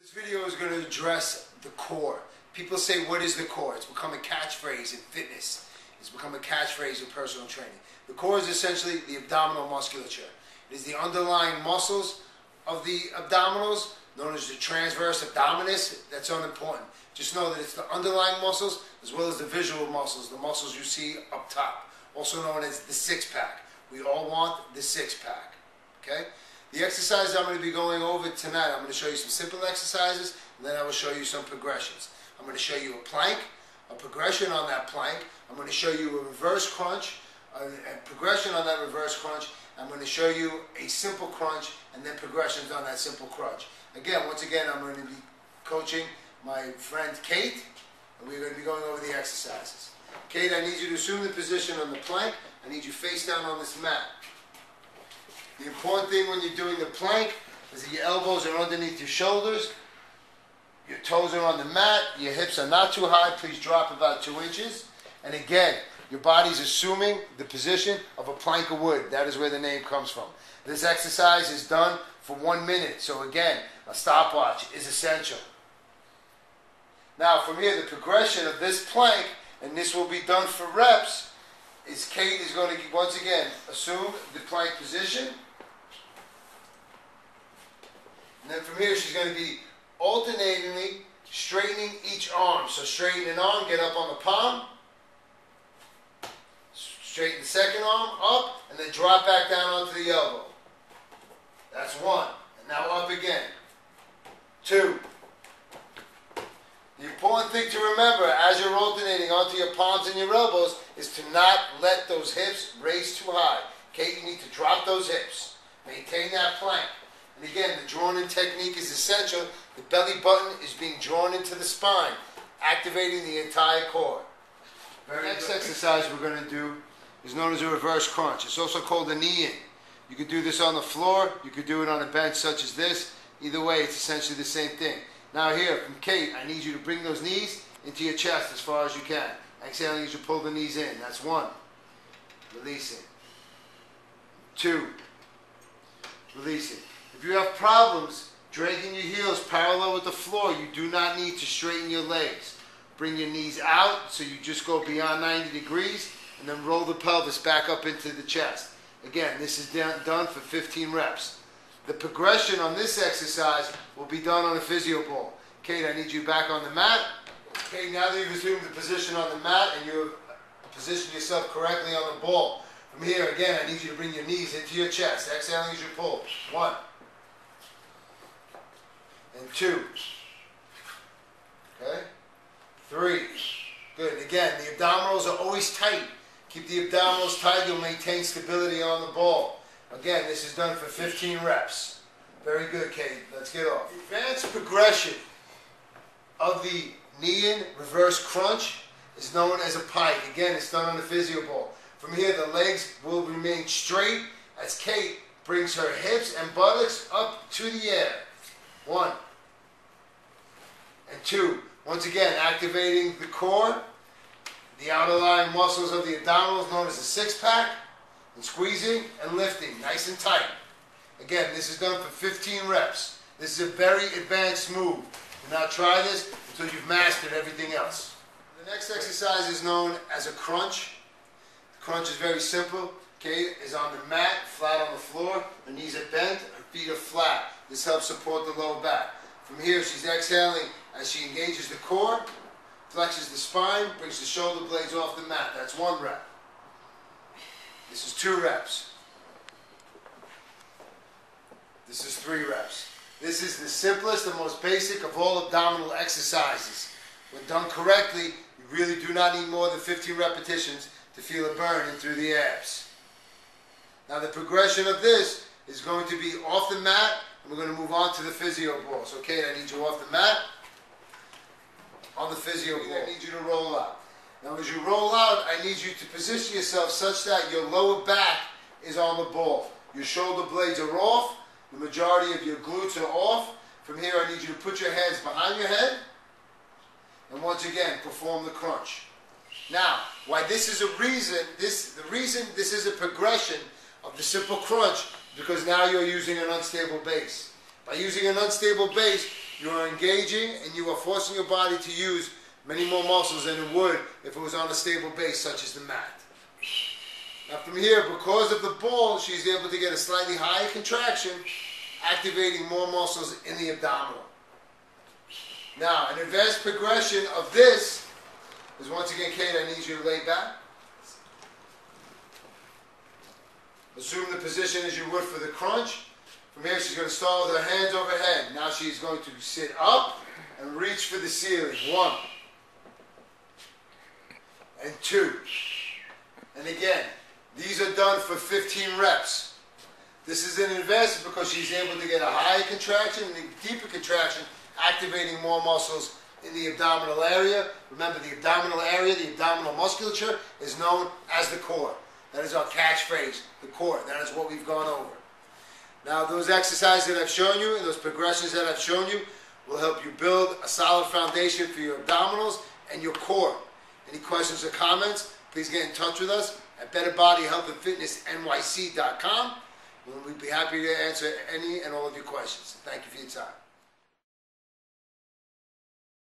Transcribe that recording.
This video is going to address the core. People say, what is the core? It's become a catchphrase in fitness. It's become a catchphrase in personal training. The core is essentially the abdominal musculature. It is the underlying muscles of the abdominals, known as the transverse abdominis. That's unimportant. Just know that it's the underlying muscles as well as the visual muscles, the muscles you see up top, also known as the six-pack. We all want the six-pack, okay? The exercises I'm going to be going over tonight, I'm going to show you some simple exercises, and then I will show you some progressions. I'm going to show you a plank, a progression on that plank. I'm going to show you a reverse crunch, a progression on that reverse crunch. I'm going to show you a simple crunch, and then progressions on that simple crunch. Again, once again, I'm going to be coaching my friend Kate, and we're going to be going over the exercises. Kate, I need you to assume the position on the plank. I need you face down on this mat. The important thing when you're doing the plank is that your elbows are underneath your shoulders, your toes are on the mat, your hips are not too high, please drop about 2 inches. And again, your body's assuming the position of a plank of wood. That is where the name comes from. This exercise is done for 1 minute, so again, a stopwatch is essential. Now from here, the progression of this plank, and this will be done for reps, is Kate is going to, once again, assume the plank position. And then from here, she's going to be alternatingly straightening each arm. So straighten an arm, get up on the palm. Straighten the second arm up, and then drop back down onto the elbow. That's 1. And now up again. 2. The important thing to remember as you're alternating onto your palms and your elbows is to not let those hips raise too high. Okay, you need to drop those hips. Maintain that plank. And again, the drawn-in technique is essential. The belly button is being drawn into the spine, activating the entire core. The next exercise we're going to do is known as a reverse crunch. It's also called a knee-in. You could do this on the floor. You could do it on a bench such as this. Either way, it's essentially the same thing. Now here, from Kate, I need you to bring those knees into your chest as far as you can. Exhale, I need you to pull the knees in. That's 1. Releasing. 2. Releasing. If you have problems dragging your heels parallel with the floor, you do not need to straighten your legs. Bring your knees out so you just go beyond 90 degrees and then roll the pelvis back up into the chest. Again, this is done for 15 reps. The progression on this exercise will be done on a physio ball. Kate, I need you back on the mat. Okay, now that you've assumed the position on the mat and you've positioned yourself correctly on the ball, from here, again, I need you to bring your knees into your chest. Exhale, I need you to pull. 1. And 2. Okay? 3. Good. Again, the abdominals are always tight. Keep the abdominals tight. You'll maintain stability on the ball. Again, this is done for 15 reps. Very good, Kate. Let's get off. Advanced progression of the knee-in reverse crunch is known as a pike. Again, it's done on the physio ball. From here, the legs will remain straight as Kate brings her hips and buttocks up to the air. 1. And 2. Once again, activating the core, the underlying muscles of the abdominals known as the six-pack, and squeezing and lifting, nice and tight. Again, this is done for 15 reps. This is a very advanced move. Do not try this until you've mastered everything else. The next exercise is known as a crunch. The crunch is very simple. Kate is on the mat, flat on the floor. Her knees are bent, her feet are flat. This helps support the lower back. From here, she's exhaling as she engages the core, flexes the spine, brings the shoulder blades off the mat. That's 1 rep. This is 2 reps. This is 3 reps. This is the simplest and most basic of all abdominal exercises. When done correctly, you really do not need more than 15 repetitions to feel a burn in through the abs. Now the progression of this is going to be off the mat, and we're going to move on to the physio balls. Okay, I need you off the mat, on the physio ball. I need you to roll out. Now as you roll out, I need you to position yourself such that your lower back is on the ball. Your shoulder blades are off. The majority of your glutes are off. From here, I need you to put your hands behind your head. And once again, perform the crunch. Now, why this is a reason, the reason this is a progression of the simple crunch, because now you're using an unstable base. By using an unstable base, you are engaging and you are forcing your body to use many more muscles than it would if it was on a stable base such as the mat. Now from here, because of the ball, she's able to get a slightly higher contraction, activating more muscles in the abdominal. Now, an advanced progression of this is, once again, Kate, I need you to lay back. Assume the position as you would for the crunch. From here, she's going to start with her hands overhead. Now she's going to sit up and reach for the ceiling. 1 and 2. And again, these are done for 15 reps. This is an advancement because she's able to get a higher contraction and a deeper contraction, activating more muscles in the abdominal area. Remember, the abdominal area, the abdominal musculature, is known as the core. That is our catchphrase, the core. That is what we've gone over. Now, those exercises that I've shown you and those progressions that I've shown you will help you build a solid foundation for your abdominals and your core. Any questions or comments, please get in touch with us at BetterBodyHealthAndFitnessNYC.com. We'll be happy to answer any and all of your questions. Thank you for your time.